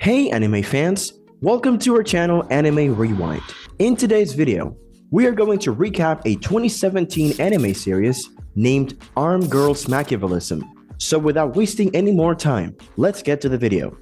Hey anime fans, welcome to our channel Anime Rewind. In today's video, we are going to recap a 2017 anime series named Armed Girls Machiavellism. So without wasting any more time, let's get to the video.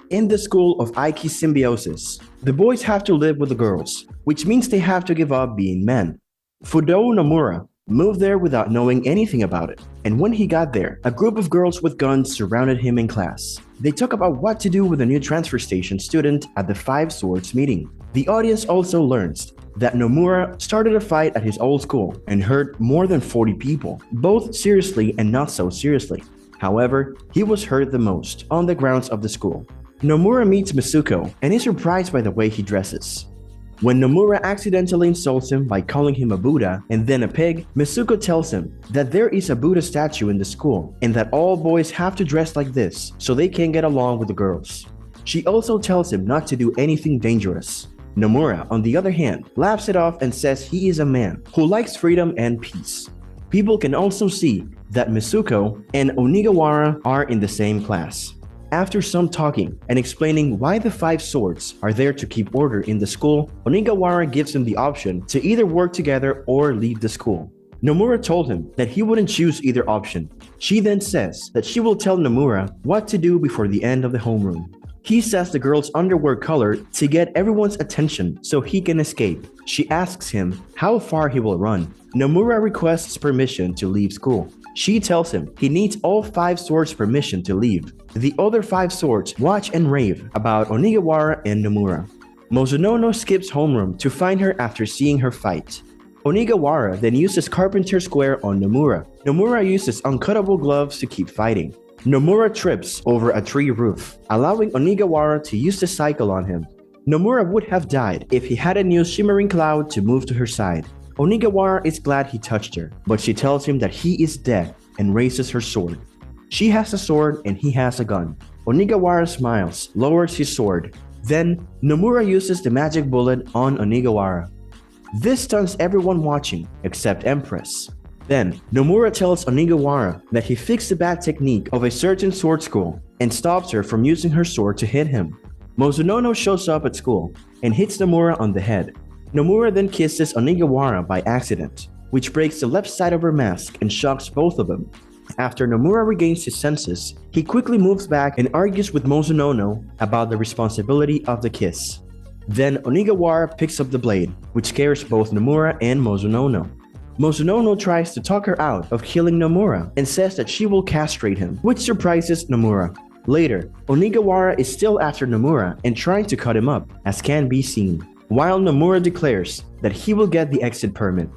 In the school of Aichi Symbiosis, the boys have to live with the girls, which means they have to give up being men. Fudo Nomura moved there without knowing anything about it, and when he got there, a group of girls with guns surrounded him in class. They talk about what to do with a new transfer station student at the Five Swords meeting. The audience also learns that Nomura started a fight at his old school and hurt more than 40 people, both seriously and not so seriously. However, he was hurt the most on the grounds of the school. Nomura meets Mitsuko and is surprised by the way he dresses. When Nomura accidentally insults him by calling him a Buddha and then a pig, Mitsuko tells him that there is a Buddha statue in the school and that all boys have to dress like this so they can get along with the girls. She also tells him not to do anything dangerous. Nomura, on the other hand, laughs it off and says he is a man who likes freedom and peace. People can also see that Mitsuko and Onigawara are in the same class. After some talking and explaining why the Five Swords are there to keep order in the school, Onigawara gives him the option to either work together or leave the school. Nomura told him that he wouldn't choose either option. She then says that she will tell Nomura what to do before the end of the homeroom. He says the girl's underwear color to get everyone's attention so he can escape. She asks him how far he will run. Nomura requests permission to leave school. She tells him he needs all Five Swords' permission to leave. The other Five Swords watch and rave about Onigawara and Nomura. Mozonono skips homeroom to find her after seeing her fight. Onigawara then uses Carpenter Square on Nomura. Nomura uses uncuttable gloves to keep fighting. Nomura trips over a tree roof, allowing Onigawara to use the cycle on him. Nomura would have died if he hadn't used Shimmering Cloud to move to her side. Onigawara is glad he touched her, but she tells him that he is dead and raises her sword. She has a sword and he has a gun. Onigawara smiles, lowers his sword. Then, Nomura uses the magic bullet on Onigawara. This stuns everyone watching, except Empress. Then, Nomura tells Onigawara that he fixed the bad technique of a certain sword school and stops her from using her sword to hit him. Mozonono shows up at school and hits Nomura on the head. Nomura then kisses Onigawara by accident, which breaks the left side of her mask and shocks both of them. After Nomura regains his senses, he quickly moves back and argues with Mozonono about the responsibility of the kiss. Then Onigawara picks up the blade, which scares both Nomura and Mozonono. Mozonono tries to talk her out of killing Nomura and says that she will castrate him, which surprises Nomura. Later, Onigawara is still after Nomura and trying to cut him up, as can be seen, while Nomura declares that he will get the exit permit.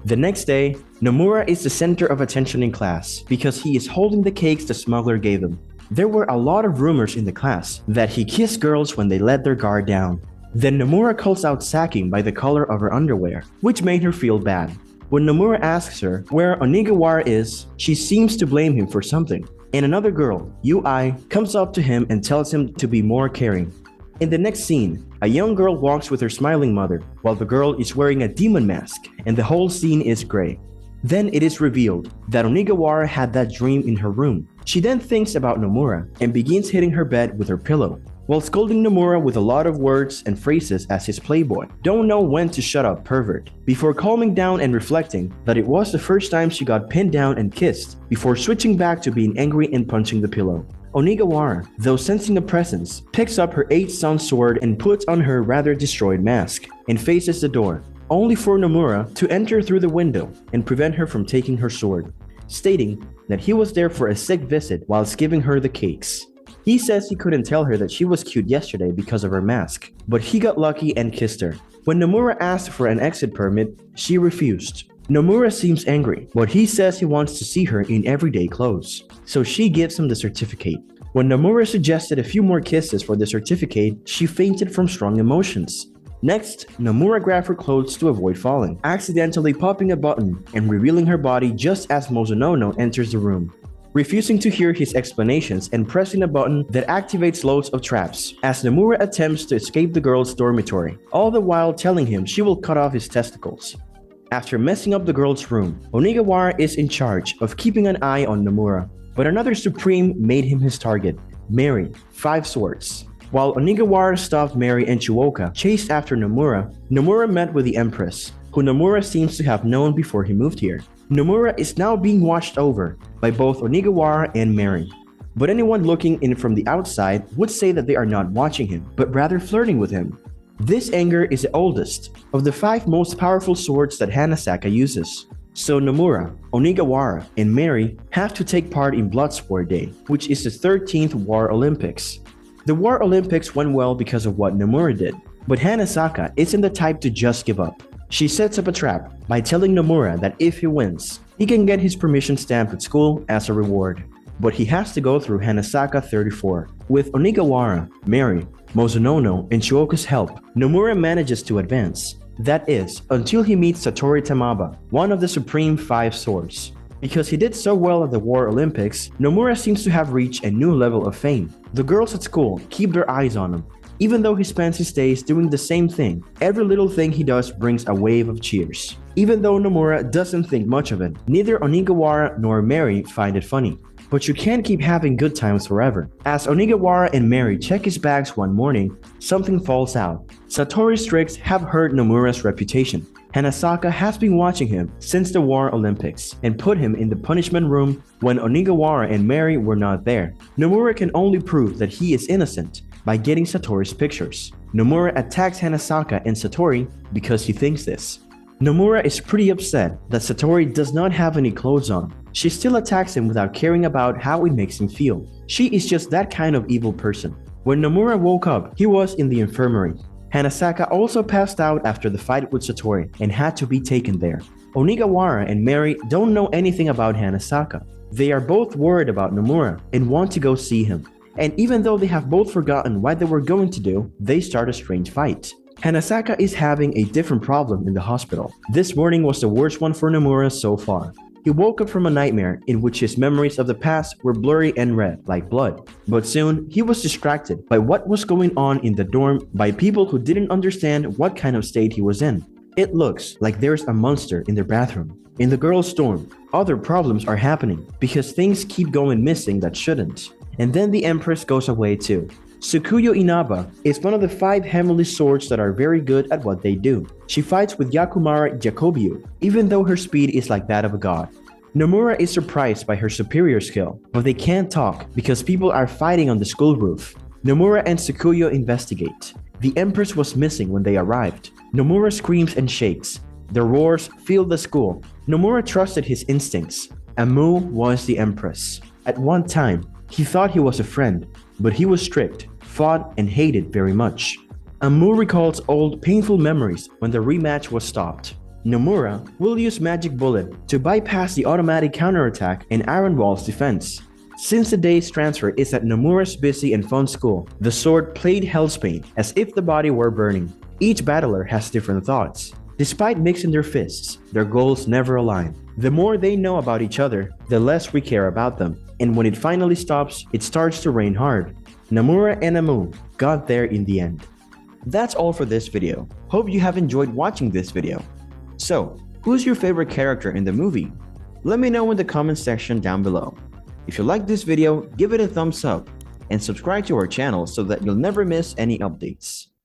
The next day, Nomura is the center of attention in class because he is holding the cakes the smuggler gave him. There were a lot of rumors in the class that he kissed girls when they let their guard down. Then Nomura calls out Saki by the color of her underwear, which made her feel bad. When Nomura asks her where Onigawara is, she seems to blame him for something. And another girl, UI, comes up to him and tells him to be more caring. In the next scene, a young girl walks with her smiling mother, while the girl is wearing a demon mask, and the whole scene is gray. Then it is revealed that Onigawara had that dream in her room. She then thinks about Nomura and begins hitting her bed with her pillow, while scolding Nomura with a lot of words and phrases as his playboy. Don't know when to shut up, pervert, before calming down and reflecting that it was the first time she got pinned down and kissed, before switching back to being angry and punching the pillow. Onigawara, though sensing a presence, picks up her 8-sun sword and puts on her rather destroyed mask, and faces the door, only for Nomura to enter through the window and prevent her from taking her sword, stating that he was there for a sick visit whilst giving her the cakes. He says he couldn't tell her that she was cute yesterday because of her mask, but he got lucky and kissed her. When Nomura asked for an exit permit, she refused. Nomura seems angry, but he says he wants to see her in everyday clothes, so she gives him the certificate. When Nomura suggested a few more kisses for the certificate, she fainted from strong emotions. Next, Nomura grabbed her clothes to avoid falling, accidentally popping a button and revealing her body just as Mozonono enters the room, refusing to hear his explanations and pressing a button that activates loads of traps as Nomura attempts to escape the girl's dormitory, all the while telling him she will cut off his testicles. After messing up the girl's room, Onigawara is in charge of keeping an eye on Nomura, but another Supreme made him his target, Mary, Five Swords. While Onigawara stopped Mary and Chuoka chased after Nomura, Nomura met with the Empress, who Nomura seems to have known before he moved here. Nomura is now being watched over by both Onigawara and Mary. But anyone looking in from the outside would say that they are not watching him, but rather flirting with him. This anger is the oldest of the 5 most powerful swords that Hanasaka uses. So Nomura, Onigawara, and Mary have to take part in Bloodsport Day, which is the 13th War Olympics. The War Olympics went well because of what Nomura did, but Hanasaka isn't the type to just give up. She sets up a trap by telling Nomura that if he wins, he can get his permission stamped at school as a reward. But he has to go through Hanasaka 34. With Onigawara, Mary, Mozonono, and Chuoka's help, Nomura manages to advance. That is, until he meets Satori Tamaba, one of the Supreme 5 Swords. Because he did so well at the War Olympics, Nomura seems to have reached a new level of fame. The girls at school keep their eyes on him. Even though he spends his days doing the same thing, every little thing he does brings a wave of cheers. Even though Nomura doesn't think much of it, neither Onigawara nor Mary find it funny. But you can't keep having good times forever. As Onigawara and Mary check his bags one morning, something falls out. Satori's tricks have hurt Nomura's reputation. Hanasaka has been watching him since the War Olympics and put him in the punishment room when Onigawara and Mary were not there. Nomura can only prove that he is innocent by getting Satori's pictures. Nomura attacks Hanasaka and Satori because he thinks this. Nomura is pretty upset that Satori does not have any clothes on. She still attacks him without caring about how it makes him feel. She is just that kind of evil person. When Nomura woke up, he was in the infirmary. Hanasaka also passed out after the fight with Satori and had to be taken there. Onigawara and Mary don't know anything about Hanasaka. They are both worried about Nomura and want to go see him. And even though they have both forgotten what they were going to do, they start a strange fight. Hanasaka is having a different problem in the hospital. This morning was the worst one for Nomura so far. He woke up from a nightmare in which his memories of the past were blurry and red, like blood. But soon, he was distracted by what was going on in the dorm by people who didn't understand what kind of state he was in. It looks like there's a monster in their bathroom. In the girls' dorm, other problems are happening because things keep going missing that shouldn't. And then the Empress goes away too. Tsukuyo Inaba is one of the 5 heavenly swords that are very good at what they do. She fights with Yakumara Jacobiu, even though her speed is like that of a god. Nomura is surprised by her superior skill, but they can't talk because people are fighting on the school roof. Nomura and Tsukuyo investigate. The Empress was missing when they arrived. Nomura screams and shakes. The roars fill the school. Nomura trusted his instincts. Amu was the Empress. At one time, he thought he was a friend, but he was strict, fought, and hated very much. Amu recalls old painful memories when the rematch was stopped. Nomura will use Magic Bullet to bypass the automatic counterattack and Iron Wall's defense. Since the day's transfer is at Nomura's busy and fun school, the sword played Hellsbane as if the body were burning. Each battler has different thoughts. Despite mixing their fists, their goals never align. The more they know about each other, the less we care about them. And when it finally stops, it starts to rain hard. Nomura and Amu got there in the end. That's all for this video. Hope you have enjoyed watching this video. So, who's your favorite character in the movie? Let me know in the comment section down below. If you like this video, give it a thumbs up and subscribe to our channel so that you'll never miss any updates.